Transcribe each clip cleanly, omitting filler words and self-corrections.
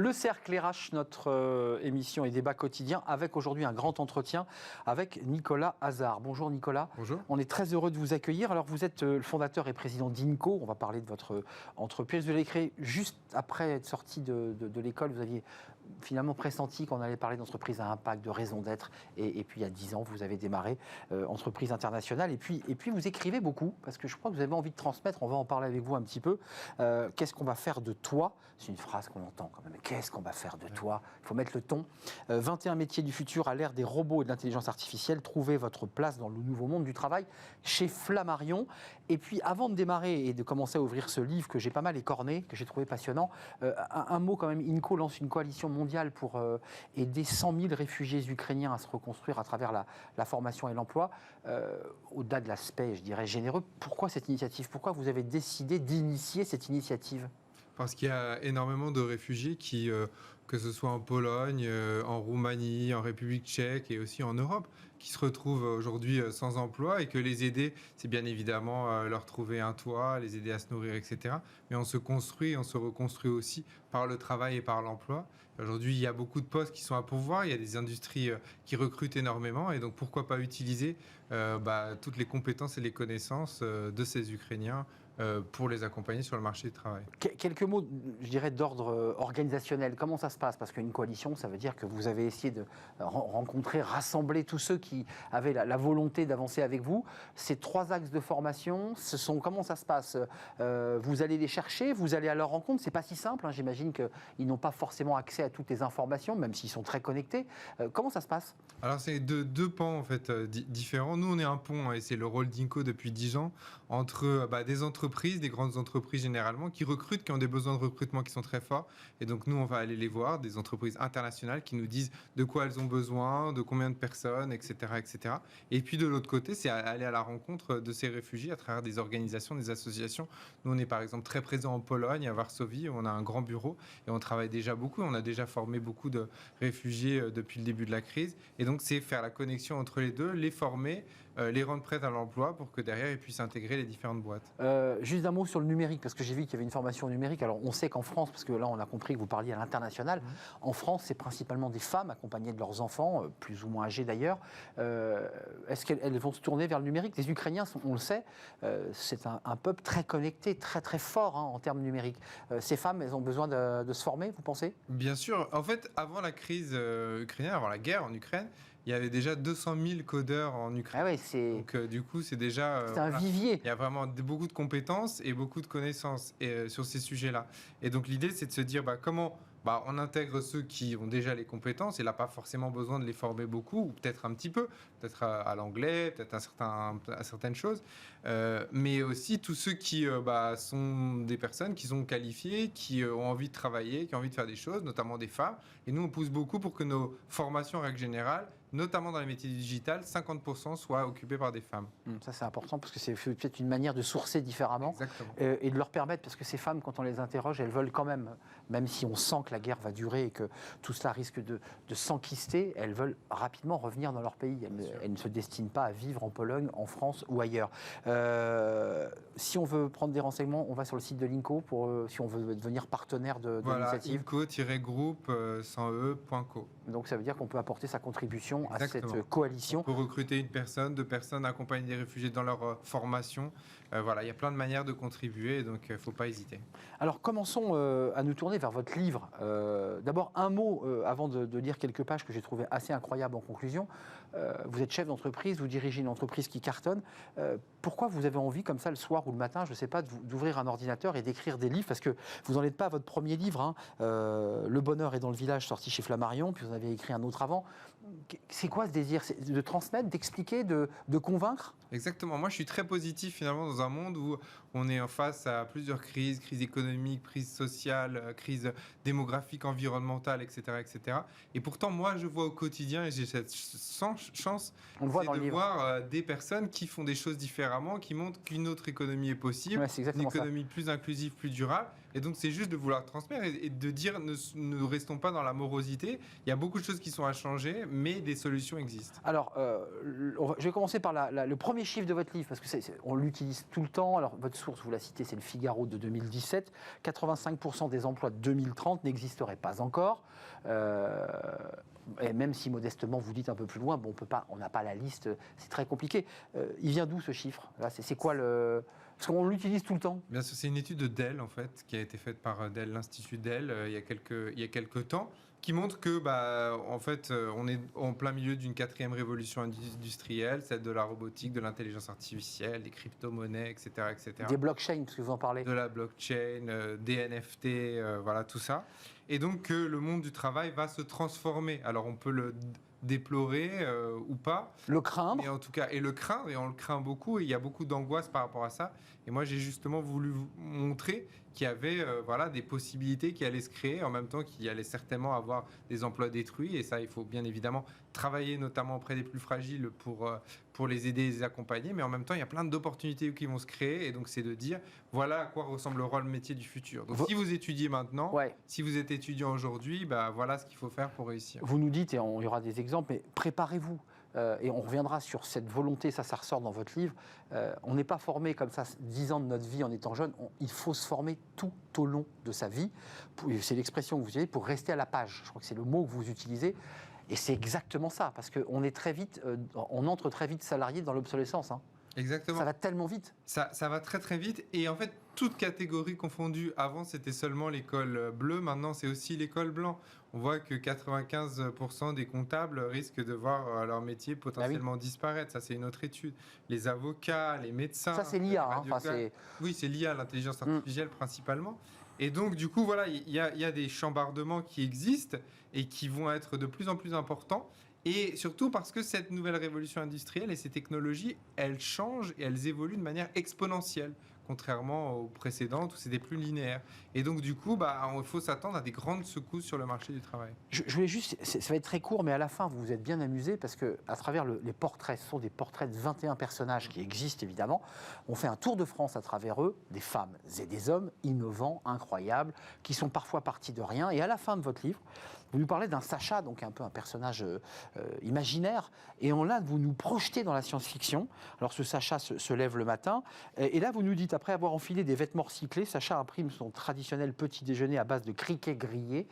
Le Cercle RH, notre émission et débat quotidien, avec aujourd'hui un grand entretien avec Nicolas Hazard. Bonjour Nicolas. Bonjour. On est très heureux de vous accueillir. Alors vous êtes le fondateur et président d'Inco. On va parler de votre entreprise. Vous l'avez créée juste après être sorti de l'école. Vous aviez finalement pressenti qu'on allait parler d'entreprise à impact, de raison d'être. Et puis il y a 10 ans, vous avez démarré entreprise internationale. Et puis vous écrivez beaucoup, parce que je crois que vous avez envie de transmettre. On va en parler avec vous un petit peu. Qu'est-ce qu'on va faire de toi? C'est une phrase qu'on entend quand même. Qu'est-ce qu'on va faire de toi? Il faut mettre le ton. 21 métiers du futur à l'ère des robots et de l'intelligence artificielle. Trouvez votre place dans le nouveau monde du travail chez Flammarion. Et puis, avant de démarrer et de commencer à ouvrir ce livre que j'ai pas mal écorné, que j'ai trouvé passionnant, un mot quand même. Inco lance une coalition mondiale pour aider 100 000 réfugiés ukrainiens à se reconstruire à travers la formation et l'emploi. Au-delà de l'aspect, je dirais, généreux, pourquoi cette initiative? Pourquoi vous avez décidé d'initier cette initiative? Parce qu'il y a énormément de réfugiés qui, que ce soit en Pologne, en Roumanie, en République tchèque et aussi en Europe, qui se retrouvent aujourd'hui sans emploi et que les aider, c'est bien évidemment leur trouver un toit, les aider à se nourrir, etc. Mais on se construit, on se reconstruit aussi par le travail et par l'emploi. Aujourd'hui, il y a beaucoup de postes qui sont à pourvoir, il y a des industries qui recrutent énormément et donc pourquoi pas utiliser toutes les compétences et les connaissances de ces Ukrainiens pour les accompagner sur le marché du travail. Quelques mots, je dirais, d'ordre organisationnel. Comment ça se passe? Parce qu'une coalition, ça veut dire que vous avez essayé de rencontrer, rassembler tous ceux qui avaient la volonté d'avancer avec vous. Ces 3 axes de formation, comment ça se passe? Vous allez les chercher, vous allez à leur rencontre. C'est pas si simple, hein. J'imagine qu'ils n'ont pas forcément accès à toutes les informations, même s'ils sont très connectés. Comment ça se passe? Alors c'est deux pans en fait différents. Nous on est un pont et c'est le rôle d'Inco depuis 10 ans entre des entreprises, des grandes entreprises généralement qui recrutent, qui ont des besoins de recrutement qui sont très forts. Et donc nous on va aller les voir, des entreprises internationales qui nous disent de quoi elles ont besoin, de combien de personnes, etc., etc. Et puis de l'autre côté, c'est aller à la rencontre de ces réfugiés à travers des organisations, des associations. Nous on est par exemple très présent en Pologne, à Varsovie, où on a un grand bureau et on travaille déjà beaucoup. On a déjà formé beaucoup de réfugiés depuis le début de la crise. Et donc, c'est faire la connexion entre les deux, les former, les rendre prêts à l'emploi pour que derrière, ils puissent intégrer les différentes boîtes. Juste un mot sur le numérique, parce que j'ai vu qu'il y avait une formation numérique. Alors, on sait qu'en France, parce que là, on a compris que vous parliez à l'international, en France, c'est principalement des femmes accompagnées de leurs enfants, plus ou moins âgés d'ailleurs. Est-ce qu'elles vont se tourner vers le numérique? Les Ukrainiens, on le sait, c'est un peuple très connecté, très, très fort en termes numériques. Ces femmes, elles ont besoin de se former, vous pensez? Bien sûr. En fait, avant la crise ukrainienne, avant la guerre en Ukraine, il y avait déjà 200 000 codeurs en Ukraine. Ah ouais, donc, du coup, c'est déjà... c'est un vivier. Il y a vraiment beaucoup de compétences et beaucoup de connaissances sur ces sujets-là. Et donc, l'idée, c'est de se dire comment on intègre ceux qui ont déjà les compétences et n'a pas forcément besoin de les former beaucoup, ou peut-être un petit peu, peut-être à l'anglais, peut-être à certaines choses. Mais aussi tous ceux qui sont des personnes qui sont qualifiées, qui ont envie de travailler, qui ont envie de faire des choses, notamment des femmes. Et nous, on pousse beaucoup pour que nos formations, en règle générale, notamment dans les métiers du digital, 50% soient occupés par des femmes. Ça, c'est important parce que c'est peut-être une manière de sourcer différemment. Et de leur permettre, parce que ces femmes, quand on les interroge, elles veulent quand même si on sent que la guerre va durer et que tout cela risque de s'enquister, elles veulent rapidement revenir dans leur pays. Elles ne se destinent pas à vivre en Pologne, en France ou ailleurs. Si on veut prendre des renseignements, on va sur le site de l'Inco si on veut devenir partenaire de l'initiative. Inco-groupe sans e.co. Donc ça veut dire qu'on peut apporter sa contribution à cette coalition. On peut recruter une personne, 2 personnes, accompagner des réfugiés dans leur formation. Il y a plein de manières de contribuer, donc il ne faut pas hésiter. Alors commençons à nous tourner vers votre livre. D'abord un mot avant de lire quelques pages que j'ai trouvé assez incroyables en conclusion. Vous êtes chef d'entreprise, vous dirigez une entreprise qui cartonne. Pourquoi vous avez envie comme ça le soir ou le matin, je ne sais pas, d'ouvrir un ordinateur et d'écrire des livres? Parce que vous n'en êtes pas à votre premier livre, Le bonheur est dans le village, sorti chez Flammarion, puis vous en avez écrit un autre avant. C'est quoi ce désir? C'est de transmettre, d'expliquer, de convaincre? Exactement. Moi, je suis très positif finalement dans un monde où on est en face à plusieurs crises, crise économique, crise sociale, crise démographique, environnementale, etc., etc. Et pourtant, moi, je vois au quotidien, et j'ai cette chance, de voir des personnes qui font des choses différemment, qui montrent qu'une autre économie est possible, une économie plus inclusive, plus durable. Et donc, c'est juste de vouloir transmettre et de dire ne restons pas dans la morosité. Il y a beaucoup de choses qui sont à changer, mais des solutions existent. Alors, je vais commencer par le premier chiffre de votre livre, parce que on l'utilise tout le temps. Alors, votre source, vous la citez, c'est le Figaro de 2017. 85% des emplois de 2030 n'existeraient pas encore. Et même si modestement vous dites un peu plus loin, bon, on n'a pas la liste, c'est très compliqué. Il vient d'où ce chiffre? Là, c'est quoi le... Parce qu'on l'utilise tout le temps. Bien sûr, c'est une étude de Dell en fait, qui a été faite par Dell, l'Institut Dell, il y a quelques temps, qui montre que en fait, on est en plein milieu d'une 4e révolution industrielle, celle de la robotique, de l'intelligence artificielle, des crypto-monnaies, etc., etc. Des blockchains, parce que vous en parlez. De la blockchain, des NFT, voilà tout ça. Et donc le monde du travail va se transformer. Alors on peut le déplorer ou pas. Le craindre. Mais en tout cas, et le craindre, et on le craint beaucoup, et il y a beaucoup d'angoisse par rapport à ça. Et moi, j'ai justement voulu vous montrer qu'il y avait des possibilités qui allaient se créer, en même temps qu'il y allait certainement avoir des emplois détruits. Et ça, il faut bien évidemment travailler notamment auprès des plus fragiles pour les aider et les accompagner. Mais en même temps, il y a plein d'opportunités qui vont se créer. Et donc, c'est de dire, voilà à quoi ressemblera le métier du futur. Donc, si vous étudiez maintenant, si vous êtes étudiant aujourd'hui, voilà ce qu'il faut faire pour réussir. Vous nous dites, et il y aura des exemples, mais préparez-vous. Et on reviendra sur cette volonté, ça ressort dans votre livre. On n'est pas formé comme ça 10 ans de notre vie en étant jeune. Il faut se former tout au long de sa vie. C'est l'expression que vous utilisez, pour rester à la page. Je crois que c'est le mot que vous utilisez. Et c'est exactement ça, parce qu'on est très vite, on entre très vite salarié dans l'obsolescence. Hein. Exactement. Ça va tellement vite. Ça va très très vite. Et en fait, toute catégorie confondue, avant c'était seulement l'école bleue, maintenant c'est aussi l'école blanc. On voit que 95% des comptables risquent de voir leur métier potentiellement disparaître. Ça, c'est une autre étude. Les avocats, les médecins. Ça, c'est l'IA. Oui, c'est l'IA, l'intelligence artificielle principalement. Et donc, du coup, voilà, il y a des chambardements qui existent et qui vont être de plus en plus importants. Et surtout parce que cette nouvelle révolution industrielle et ces technologies, elles changent et elles évoluent de manière exponentielle, contrairement aux précédentes où c'était plus linéaire. Et donc du coup, il faut s'attendre à des grandes secousses sur le marché du travail. Je voulais juste, ça va être très court, mais à la fin, vous vous êtes bien amusé parce que à travers les portraits, ce sont des portraits de 21 personnages qui existent évidemment. On fait un tour de France à travers eux, des femmes et des hommes innovants, incroyables, qui sont parfois partis de rien. Et à la fin de votre livre, vous nous parlez d'un Sacha, donc un peu un personnage imaginaire, et là, vous nous projetez dans la science-fiction. Alors ce Sacha se lève le matin, et là, vous nous dites, après avoir enfilé des vêtements recyclés, Sacha imprime son traditionnel petit déjeuner à base de criquets grillés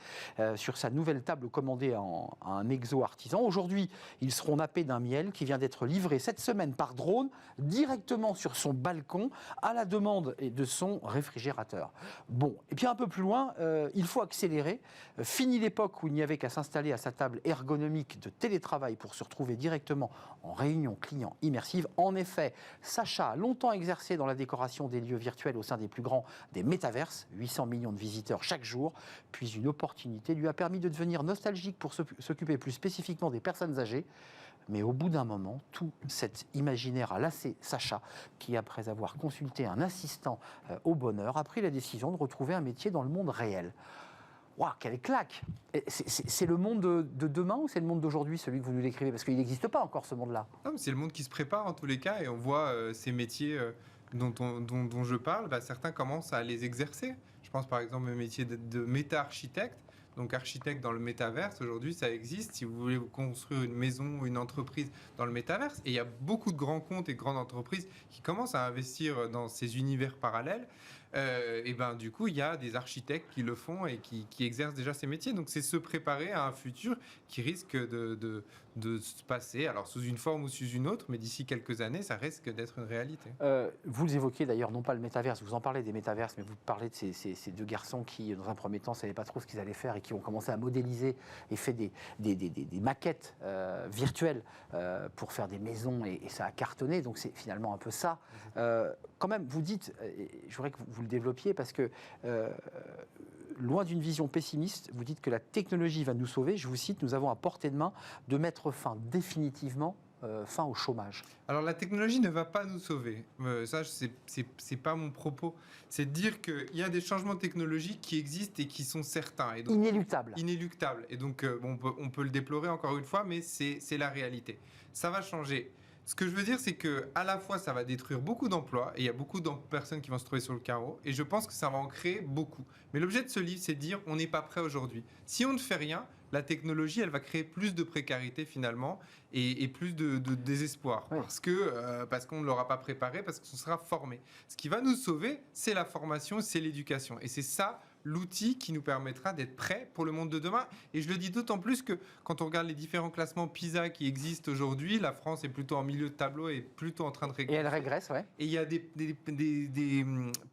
sur sa nouvelle table commandée à un exo-artisan. Aujourd'hui, ils seront nappés d'un miel qui vient d'être livré cette semaine par drone, directement sur son balcon, à la demande de son réfrigérateur. Bon, et puis un peu plus loin, il faut accélérer. Fini l'époque où il n'y avait qu'à s'installer à sa table ergonomique de télétravail pour se retrouver directement en réunion client immersive. En effet, Sacha a longtemps exercé dans la décoration des lieux virtuels au sein des plus grands des métaverses, 800 millions de visiteurs chaque jour, puis une opportunité lui a permis de devenir nostalgique pour s'occuper plus spécifiquement des personnes âgées. Mais au bout d'un moment, tout cet imaginaire a lassé Sacha, qui, après avoir consulté un assistant au bonheur, a pris la décision de retrouver un métier dans le monde réel. Waouh, quelle claque! C'est le monde de demain ou c'est le monde d'aujourd'hui, celui que vous nous décrivez? Parce qu'il n'existe pas encore, ce monde-là. Non, mais c'est le monde qui se prépare en tous les cas, et on voit ces métiers dont je parle, certains commencent à les exercer. Je pense par exemple au métier de méta-architecte. Donc architecte dans le métaverse, aujourd'hui ça existe. Si vous voulez construire une maison ou une entreprise dans le métaverse, et il y a beaucoup de grands comptes et de grandes entreprises qui commencent à investir dans ces univers parallèles, et du coup il y a des architectes qui le font et qui exercent déjà ces métiers. Donc c'est se préparer à un futur qui risque de se passer, alors sous une forme ou sous une autre, mais d'ici quelques années ça risque d'être une réalité. Vous évoquez d'ailleurs, non pas le métaverse, vous en parlez des métaverses, mais vous parlez de ces deux garçons qui dans un premier temps ne savaient pas trop ce qu'ils allaient faire et qui ont commencé à modéliser et fait des maquettes virtuelles pour faire des maisons, et ça a cartonné. Donc c'est finalement un peu ça. Quand même, vous dites, je voudrais que vous le développiez, parce que loin d'une vision pessimiste, vous dites que la technologie va nous sauver. Je vous cite, nous avons à portée de main de mettre définitivement fin au chômage. Alors la technologie ne va pas nous sauver. Ça, c'est pas mon propos. C'est de dire qu'il y a des changements technologiques qui existent et qui sont certains. Et donc, inéluctables. Inéluctables. Et donc on peut le déplorer encore une fois, mais c'est la réalité. Ça va changer. Ce que je veux dire, c'est que à la fois, ça va détruire beaucoup d'emplois et il y a beaucoup de personnes qui vont se trouver sur le carreau. Et je pense que ça va en créer beaucoup. Mais l'objet de ce livre, c'est de dire on n'est pas prêt aujourd'hui. Si on ne fait rien, la technologie, elle va créer plus de précarité finalement et plus de désespoir Oui. parce qu'on ne l'aura pas préparé, parce qu'on sera formé. Ce qui va nous sauver, c'est la formation, c'est l'éducation. Et c'est ça l'outil qui nous permettra d'être prêts pour le monde de demain. Et je le dis d'autant plus que quand on regarde les différents classements PISA qui existent aujourd'hui, la France est plutôt en milieu de tableau et plutôt en train de Et régresser. elle régresse, ouais. Et il y a des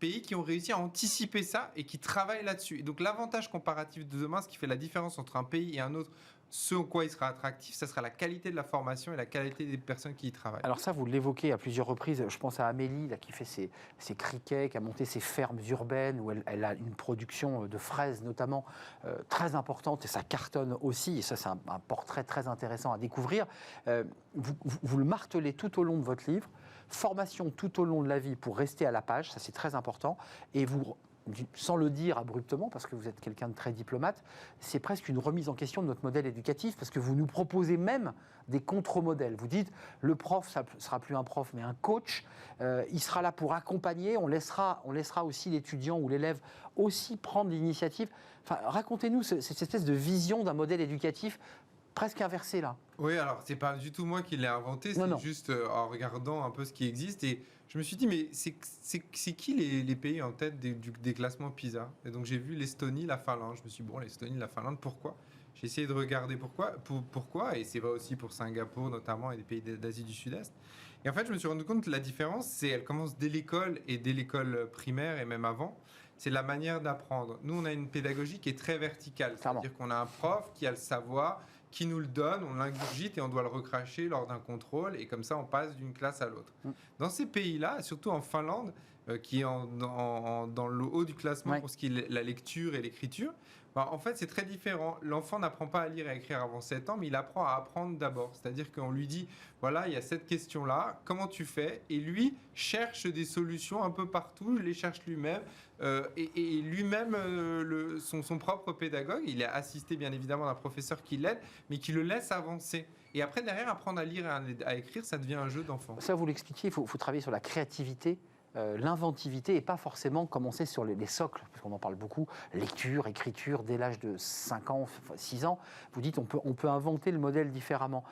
pays qui ont réussi à anticiper ça et qui travaillent là-dessus. Et donc l'avantage comparatif de demain, ce qui fait la différence entre un pays et un autre, ce en quoi il sera attractif, ça sera la qualité de la formation et la qualité des personnes qui y travaillent. Alors ça, vous l'évoquez à plusieurs reprises. Je pense à Amélie, là, qui fait ses criquets, qui a monté ses fermes urbaines, où elle a une production de fraises notamment très importante, et ça cartonne aussi. Et ça, c'est un portrait très intéressant à découvrir. Vous le martelez tout au long de votre livre. Formation tout au long de la vie pour rester à la page, ça c'est très important. Et vous, sans le dire abruptement, parce que vous êtes quelqu'un de très diplomate, c'est presque une remise en question de notre modèle éducatif, parce que vous nous proposez même des contre-modèles. Vous dites, le prof, ça ne sera plus un prof, mais un coach. Il sera là pour accompagner. On laissera aussi l'étudiant ou l'élève aussi prendre l'initiative. Enfin, racontez-nous cette espèce de vision d'un modèle éducatif presque inversé, là. Oui, alors c'est pas du tout moi qui l'ai inventé, c'est juste en regardant un peu ce qui existe. Et je me suis dit, mais c'est qui les pays en tête des classements PISA? Et donc j'ai vu l'Estonie, la Finlande. Je me suis dit, bon, l'Estonie, la Finlande, pourquoi? J'ai essayé de regarder pourquoi, et c'est vrai aussi pour Singapour notamment et des pays d'Asie du Sud-Est. Et en fait, je me suis rendu compte que la différence, c'est elle commence dès l'école et dès l'école primaire et même avant. C'est la manière d'apprendre. Nous, on a une pédagogie qui est très verticale. C'est-à-dire qu'on a un prof qui a le savoir, qui nous le donne, on l'ingurgite et on doit le recracher lors d'un contrôle. Et comme ça, on passe d'une classe à l'autre. Dans ces pays-là, surtout en Finlande, qui est dans le haut du classement pour ce qui est la lecture et l'écriture, en fait, c'est très différent. L'enfant n'apprend pas à lire et à écrire avant 7 ans, mais il apprend à apprendre d'abord. C'est-à-dire qu'on lui dit, voilà, il y a cette question-là, comment tu fais? Et lui cherche des solutions un peu partout, il les cherche lui-même. Et lui-même, son propre pédagogue, il est assisté bien évidemment d'un professeur qui l'aide, mais qui le laisse avancer. Et après, derrière, apprendre à lire et à écrire, ça devient un jeu d'enfant. Ça, vous l'expliquiez, il faut travailler sur la créativité. L'inventivité et pas forcément commencer sur les socles, parce qu'on en parle beaucoup, lecture, écriture, dès l'âge de 5 ans, 6 ans. Vous dites on peut inventer le modèle différemment.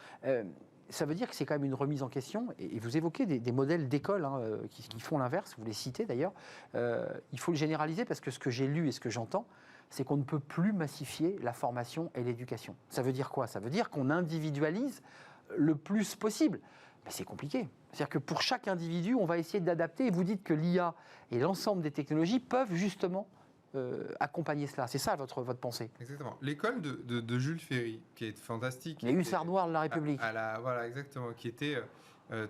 Ça veut dire que c'est quand même une remise en question, et vous évoquez des modèles d'école qui font l'inverse, vous les citez d'ailleurs. Il faut le généraliser parce que ce que j'ai lu et ce que j'entends, c'est qu'on ne peut plus massifier la formation et l'éducation. Ça veut dire quoi? Ça veut dire qu'on individualise le plus possible. Mais c'est compliqué. C'est-à-dire que pour chaque individu, on va essayer d'adapter. Et vous dites que l'IA et l'ensemble des technologies peuvent justement accompagner cela. C'est ça votre pensée? Exactement. L'école de Jules Ferry, qui est fantastique. Les hussards noirs de la République. Voilà, exactement. Qui était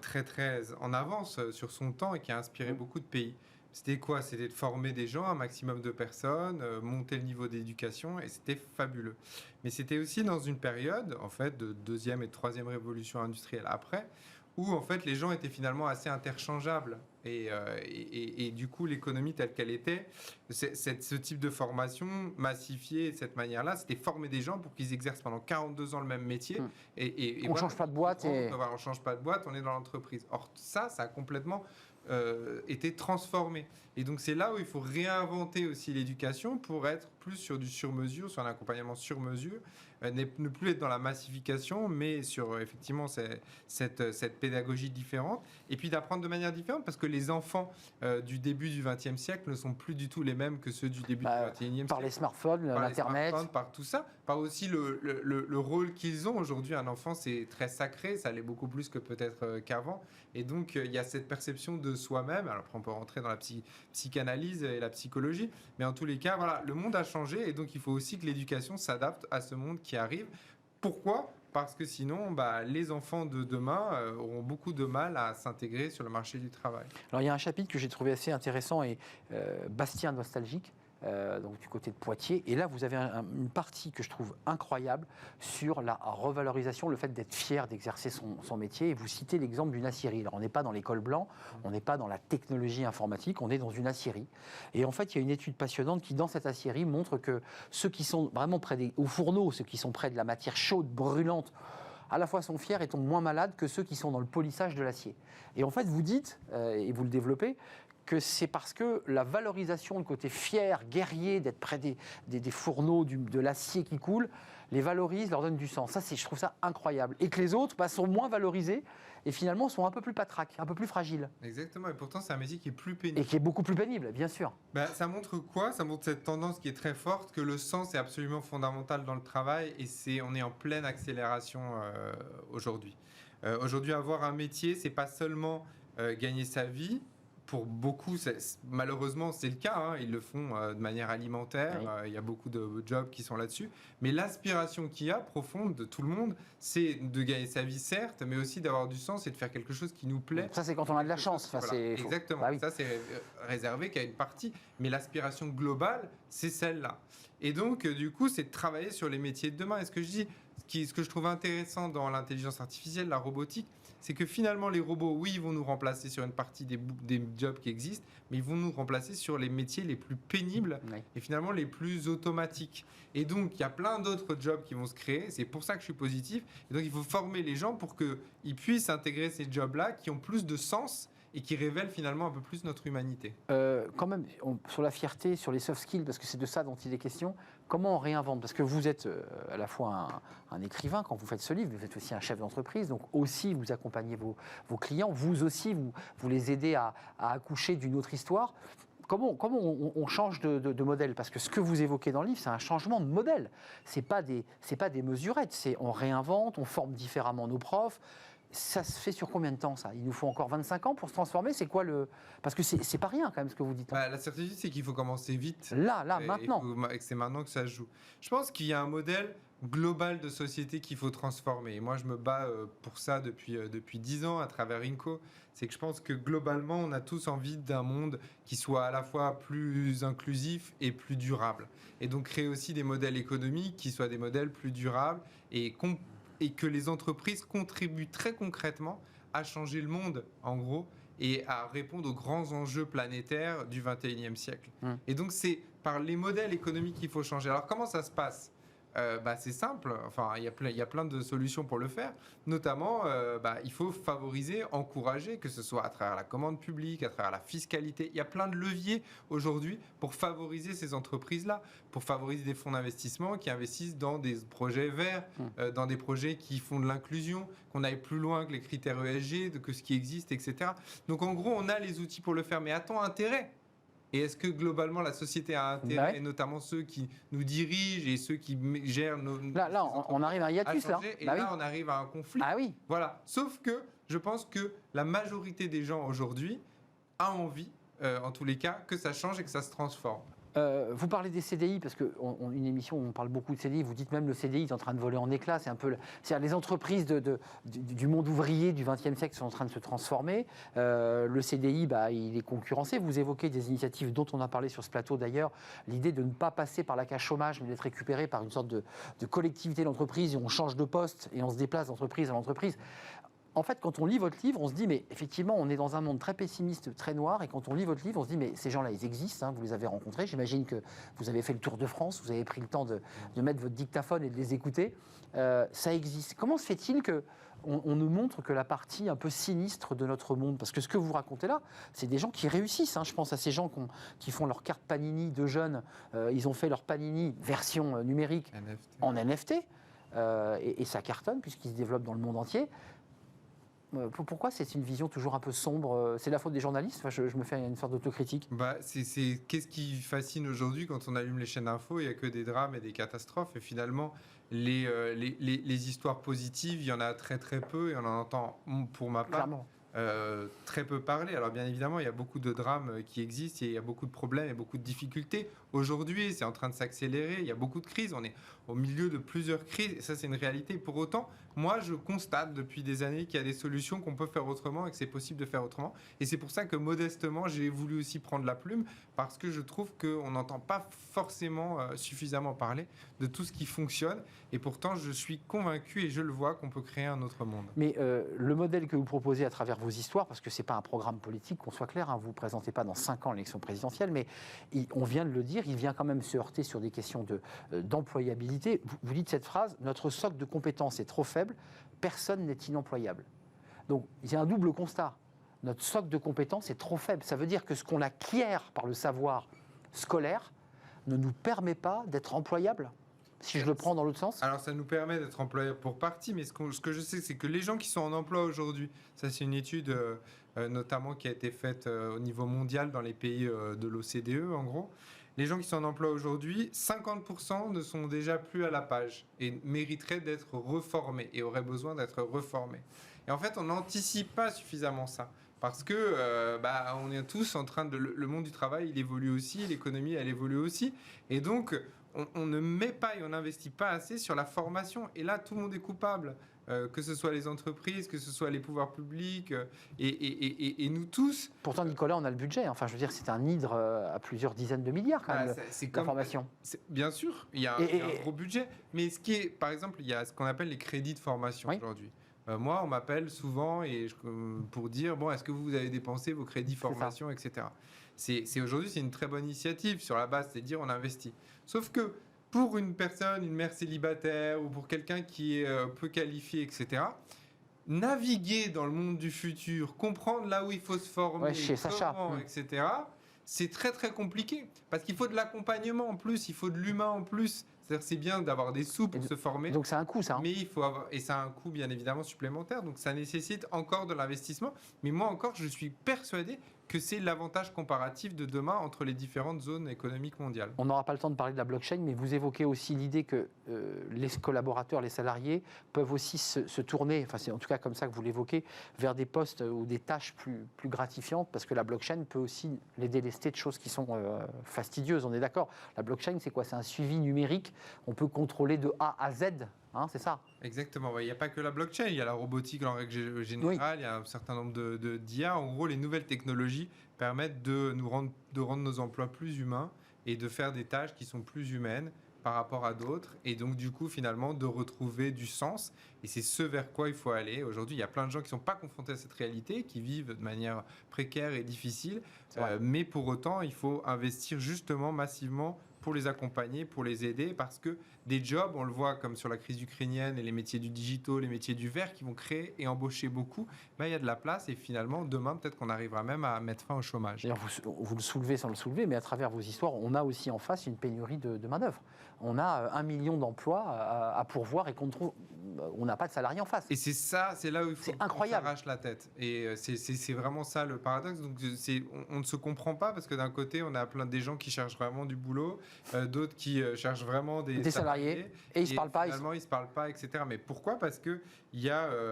très, très en avance sur son temps et qui a inspiré beaucoup de pays. C'était quoi? C'était de former des gens, un maximum de personnes, monter le niveau d'éducation, et c'était fabuleux. Mais c'était aussi dans une période, en fait, de deuxième et de troisième révolution industrielle après, où en fait les gens étaient finalement assez interchangeables. Et du coup, l'économie telle qu'elle était, ce type de formation massifiée de cette manière-là, c'était former des gens pour qu'ils exercent pendant 42 ans le même métier. On ne change pas de boîte. On ne change pas de boîte, on est dans l'entreprise. Or, ça a complètement été transformé. Et donc, c'est là où il faut réinventer aussi l'éducation pour être plus sur du sur-mesure, sur un accompagnement sur-mesure, ne plus être dans la massification, mais sur effectivement cette pédagogie différente, et puis d'apprendre de manière différente, parce que les enfants du début du XXe siècle ne sont plus du tout les mêmes que ceux du début du XXIe siècle. Par les smartphones, l'Internet. Par tout ça, par aussi le rôle qu'ils ont. Aujourd'hui, un enfant, c'est très sacré, ça l'est beaucoup plus que peut-être qu'avant. Et donc, il y a cette perception de soi-même. Alors, après, on peut rentrer dans la psychanalyse et la psychologie, mais en tous les cas, voilà, le monde a changé, et donc il faut aussi que l'éducation s'adapte à ce monde qui arrive. Pourquoi? Parce que sinon, les enfants de demain auront beaucoup de mal à s'intégrer sur le marché du travail. Alors, il y a un chapitre que j'ai trouvé assez intéressant, et Bastien nostalgique, donc du côté de Poitiers. Et là, vous avez une partie que je trouve incroyable sur la revalorisation, le fait d'être fier d'exercer son métier. Et vous citez l'exemple d'une aciérie. Alors, on n'est pas dans l'école blanc, on n'est pas dans la technologie informatique, on est dans une aciérie. Et en fait, il y a une étude passionnante qui, dans cette aciérie, montre que ceux qui sont vraiment au fourneau, ceux qui sont près de la matière chaude, brûlante, à la fois sont fiers et tombent moins malades que ceux qui sont dans le polissage de l'acier. Et en fait, vous dites, et vous le développez, que c'est parce que la valorisation, le côté fier, guerrier, d'être près des fourneaux, de l'acier qui coule, les valorise, leur donne du sens. Ça, je trouve ça incroyable. Et que les autres sont moins valorisés et finalement sont un peu plus patraques, un peu plus fragiles. Exactement, et pourtant c'est un métier qui est plus pénible. Et qui est beaucoup plus pénible, bien sûr. Ça montre quoi? Ça montre cette tendance qui est très forte, que le sens est absolument fondamental dans le travail, et on est en pleine accélération aujourd'hui. Aujourd'hui, avoir un métier, c'est pas seulement gagner sa vie. Pour beaucoup, malheureusement, c'est le cas. Hein, ils le font de manière alimentaire. Oui. Il y a beaucoup de jobs qui sont là-dessus. Mais l'aspiration qu'il y a, profonde, de tout le monde, c'est de gagner sa vie, certes, mais aussi d'avoir du sens et de faire quelque chose qui nous plaît. Ça, c'est quand on a de la chance. Voilà. Exactement. Bah oui. Ça, c'est réservé qu'à une partie. Mais l'aspiration globale, c'est celle-là. Et donc, du coup, c'est de travailler sur les métiers de demain. Et ce que je trouve intéressant dans l'intelligence artificielle, la robotique, c'est que finalement, les robots, oui, ils vont nous remplacer sur une partie des jobs qui existent, mais ils vont nous remplacer sur les métiers les plus pénibles et finalement les plus automatiques. Et donc, il y a plein d'autres jobs qui vont se créer. C'est pour ça que je suis positif. Et donc, il faut former les gens pour qu'ils puissent intégrer ces jobs-là qui ont plus de sens et qui révèlent finalement un peu plus notre humanité. Quand même, sur la fierté, sur les soft skills, parce que c'est de ça dont il est question, comment on réinvente? Parce que vous êtes à la fois un écrivain quand vous faites ce livre, vous êtes aussi un chef d'entreprise, donc aussi vous accompagnez vos clients, vous aussi vous les aidez à accoucher d'une autre histoire. Comment on change de modèle? Parce que ce que vous évoquez dans le livre, c'est un changement de modèle. C'est pas des mesurettes, on réinvente, on forme différemment nos profs. Ça se fait sur combien de temps, ça? Il nous faut encore 25 ans pour se transformer? C'est quoi Parce que c'est pas rien, quand même, ce que vous dites. La certitude, c'est qu'il faut commencer vite. Là, maintenant. Et c'est maintenant que ça se joue. Je pense qu'il y a un modèle global de société qu'il faut transformer. Et moi, je me bats pour ça depuis 10 ans à travers Inco. C'est que je pense que globalement, on a tous envie d'un monde qui soit à la fois plus inclusif et plus durable. Et donc, créer aussi des modèles économiques qui soient des modèles plus durables et que les entreprises contribuent très concrètement à changer le monde, en gros, et à répondre aux grands enjeux planétaires du 21e siècle. Et donc, c'est par les modèles économiques qu'il faut changer. Alors, comment ça se passe? C'est simple, enfin, il y a plein de solutions pour le faire. Notamment, il faut favoriser, encourager, que ce soit à travers la commande publique, à travers la fiscalité. Il y a plein de leviers aujourd'hui pour favoriser ces entreprises-là, pour favoriser des fonds d'investissement qui investissent dans des projets verts, dans des projets qui font de l'inclusion, qu'on aille plus loin que les critères ESG, que ce qui existe, etc. Donc, en gros, on a les outils pour le faire, mais a-t-on intérêt? Et est-ce que globalement la société a intérêt, et notamment ceux qui nous dirigent et ceux qui gèrent nos... Là, on arrive à un hiatus, là. Et là, on arrive à un conflit. Ah oui. Voilà. Sauf que je pense que la majorité des gens aujourd'hui a envie, en tous les cas, que ça change et que ça se transforme. Vous parlez des CDI, parce qu'une émission où on parle beaucoup de CDI, vous dites même le CDI est en train de voler en éclats, c'est-à-dire les entreprises du monde ouvrier du XXe siècle sont en train de se transformer, le CDI, il est concurrencé, vous évoquez des initiatives dont on a parlé sur ce plateau d'ailleurs, l'idée de ne pas passer par la case chômage, mais d'être récupéré par une sorte de collectivité d'entreprise, et on change de poste et on se déplace d'entreprise à l'entreprise. En fait, quand on lit votre livre, on se dit, mais effectivement, on est dans un monde très pessimiste, très noir, et quand on lit votre livre, on se dit, mais ces gens-là, ils existent, vous les avez rencontrés, j'imagine que vous avez fait le tour de France, vous avez pris le temps de mettre votre dictaphone et de les écouter, ça existe. Comment se fait-il qu'on ne montre que la partie un peu sinistre de notre monde? Parce que ce que vous racontez là, c'est des gens qui réussissent, je pense à ces gens qui font leur carte Panini de jeunes, ils ont fait leur Panini version numérique en NFT, et ça cartonne puisqu'ils se développent dans le monde entier. Pourquoi c'est une vision toujours un peu sombre? C'est la faute des journalistes? Je me fais une sorte d'autocritique. Qu'est-ce qui fascine aujourd'hui quand on allume les chaînes d'infos? Il n'y a que des drames et des catastrophes. Et finalement, les histoires positives, il y en a très très peu. Et on en entend, pour ma part, très peu parler. Alors bien évidemment, il y a beaucoup de drames qui existent. Et il y a beaucoup de problèmes et beaucoup de difficultés. Aujourd'hui, c'est en train de s'accélérer. Il y a beaucoup de crises. On est au milieu de plusieurs crises. Et ça, c'est une réalité. Pour autant, moi, je constate depuis des années qu'il y a des solutions qu'on peut faire autrement et que c'est possible de faire autrement. Et c'est pour ça que, modestement, j'ai voulu aussi prendre la plume, parce que je trouve qu'on n'entend pas forcément suffisamment parler de tout ce qui fonctionne. Et pourtant, je suis convaincu, et je le vois, qu'on peut créer un autre monde. Mais le modèle que vous proposez à travers vos histoires, parce que ce n'est pas un programme politique, qu'on soit clair, vous ne présentez pas dans 5 ans l'élection présidentielle, mais on vient de le dire, il vient quand même se heurter sur des questions d'employabilité. Vous dites cette phrase, notre socle de compétences est trop faible, personne n'est inemployable. Donc, il y a un double constat. Notre socle de compétences est trop faible. Ça veut dire que ce qu'on acquiert par le savoir scolaire ne nous permet pas d'être employable. Si je le prends dans l'autre sens. Alors ça nous permet d'être employable pour partie, mais ce que je sais, c'est que les gens qui sont en emploi aujourd'hui, ça c'est une étude notamment qui a été faite au niveau mondial dans les pays de l'OCDE en gros, les gens qui sont en emploi aujourd'hui, 50% ne sont déjà plus à la page et mériteraient d'être reformés et auraient besoin d'être reformés. Et en fait, on n'anticipe pas suffisamment ça. Parce que on est tous en train de... Le monde du travail, il évolue aussi, l'économie, elle évolue aussi. Et donc, on ne met pas et on n'investit pas assez sur la formation. Et là, tout le monde est coupable. Que ce soit les entreprises, que ce soit les pouvoirs publics et nous tous. Pourtant, Nicolas, on a le budget. Enfin, je veux dire, c'est un hydre à plusieurs dizaines de milliards quand même, la formation. Bien sûr, il y a un gros budget. Mais ce qui est, par exemple, il y a ce qu'on appelle les crédits de formation aujourd'hui. Moi, on m'appelle souvent pour dire, bon, est-ce que vous avez dépensé vos crédits formation, etc. Aujourd'hui, c'est une très bonne initiative sur la base, c'est de dire on investit. Sauf que pour une personne, une mère célibataire ou pour quelqu'un qui est peu qualifié, etc., naviguer dans le monde du futur, comprendre là où il faut se former, comment, etc., c'est très très compliqué. Parce qu'il faut de l'accompagnement en plus, il faut de l'humain en plus. C'est-à-dire c'est bien d'avoir des sous pour se former. Donc c'est un coût ça. Mais il faut avoir, et ça a un coût bien évidemment supplémentaire. Donc ça nécessite encore de l'investissement. Mais moi encore, je suis persuadé que c'est l'avantage comparatif de demain entre les différentes zones économiques mondiales. On n'aura pas le temps de parler de la blockchain, mais vous évoquez aussi l'idée que les collaborateurs, les salariés peuvent aussi se tourner, enfin c'est en tout cas comme ça que vous l'évoquez, vers des postes ou des tâches plus gratifiantes, parce que la blockchain peut aussi les délester de choses qui sont fastidieuses, on est d'accord. La blockchain, c'est quoi? C'est un suivi numérique, on peut contrôler de A à Z. Hein, c'est ça. Exactement. Il n'y a pas que la blockchain, il y a la robotique en règle générale, il y a un certain nombre d'IA. En gros, les nouvelles technologies permettent de rendre nos emplois plus humains et de faire des tâches qui sont plus humaines par rapport à d'autres. Et donc, du coup, finalement, de retrouver du sens. Et c'est ce vers quoi il faut aller. Aujourd'hui, il y a plein de gens qui ne sont pas confrontés à cette réalité, qui vivent de manière précaire et difficile. Mais pour autant, il faut investir justement massivement pour les accompagner, pour les aider, parce que des jobs, on le voit comme sur la crise ukrainienne et les métiers du digital, les métiers du vert qui vont créer et embaucher beaucoup, il y a de la place et finalement, demain, peut-être qu'on arrivera même à mettre fin au chômage. D'ailleurs, vous le soulevez sans le soulever, mais à travers vos histoires, on a aussi en face une pénurie de main-d'œuvre. On a 1 million d'emplois à pourvoir et on n'a pas de salariés en face. Et c'est là où il faut qu'on s'arrache la tête. Et c'est vraiment ça le paradoxe. Donc on ne se comprend pas parce que d'un côté, on a plein des gens qui cherchent vraiment du boulot, d'autres qui cherchent vraiment des salariés. Et ils ne se parlent pas. Finalement, ils ne se parlent pas, etc. Mais pourquoi? Parce qu'il n'y a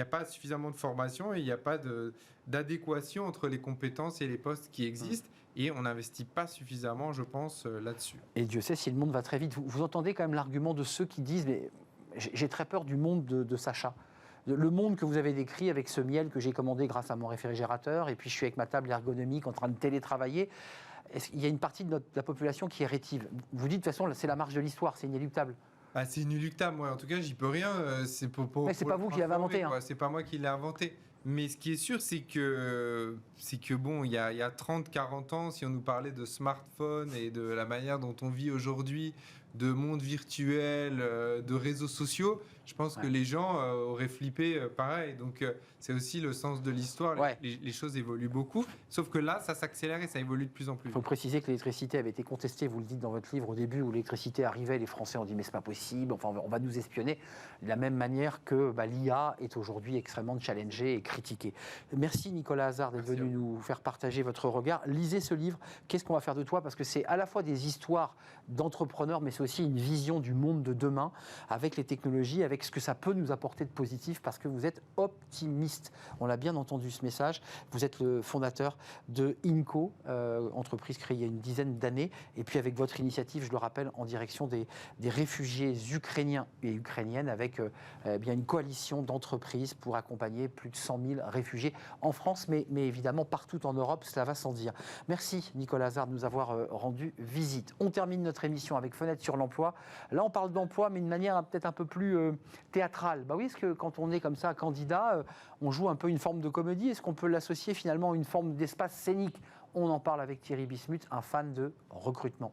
pas suffisamment de formation et il n'y a pas d'adéquation entre les compétences et les postes qui existent. Et on n'investit pas suffisamment, je pense, là-dessus. Et Dieu sait si le monde va très vite. Vous entendez quand même l'argument de ceux qui disent « mais j'ai très peur du monde de Sacha ». Le monde que vous avez décrit avec ce miel que j'ai commandé grâce à mon réfrigérateur, et puis je suis avec ma table ergonomique en train de télétravailler, il y a une partie de la population qui est rétive. Vous dites de toute façon, c'est la marche de l'histoire, c'est inéluctable. C'est inéluctable, moi en tout cas j'y peux rien. C'est pas vous qui l'avez inventé. Hein. C'est pas moi qui l'ai inventé. Mais ce qui est sûr, c'est que bon, il y a 30-40 ans, si on nous parlait de smartphone et de la manière dont on vit aujourd'hui, de monde virtuel, de réseaux sociaux, je pense que les gens auraient flippé pareil. Donc c'est aussi le sens de l'histoire. Les choses évoluent beaucoup. Sauf que là, ça s'accélère et ça évolue de plus en plus. Il faut préciser que l'électricité avait été contestée, vous le dites dans votre livre, au début où l'électricité arrivait, les Français ont dit mais c'est pas possible, enfin on va nous espionner. De la même manière que l'IA est aujourd'hui extrêmement challengée et critiquée. Merci Nicolas Hazard d'être venu nous faire partager votre regard. Lisez ce livre, Qu'est-ce qu'on va faire de toi? Parce que c'est à la fois des histoires d'entrepreneurs, mais c'est aussi une vision du monde de demain avec les technologies, avec ce que ça peut nous apporter de positif, parce que vous êtes optimiste. On l'a bien entendu ce message. Vous êtes le fondateur de Inco, entreprise créée il y a une dizaine d'années, et puis avec votre initiative, je le rappelle, en direction des réfugiés ukrainiens et ukrainiennes, avec bien une coalition d'entreprises pour accompagner plus de 100 000 réfugiés en France, mais évidemment partout en Europe, cela va sans dire. Merci Nicolas Hazard de nous avoir rendu visite. On termine notre émission avec Fenêtre sur l'emploi. Là, on parle d'emploi, mais d'une manière peut-être un peu plus théâtrale. Oui, est-ce que quand on est comme ça candidat, on joue un peu une forme de comédie? Est-ce qu'on peut l'associer finalement à une forme d'espace scénique? On en parle avec Thierry Bismuth, un fan de recrutement.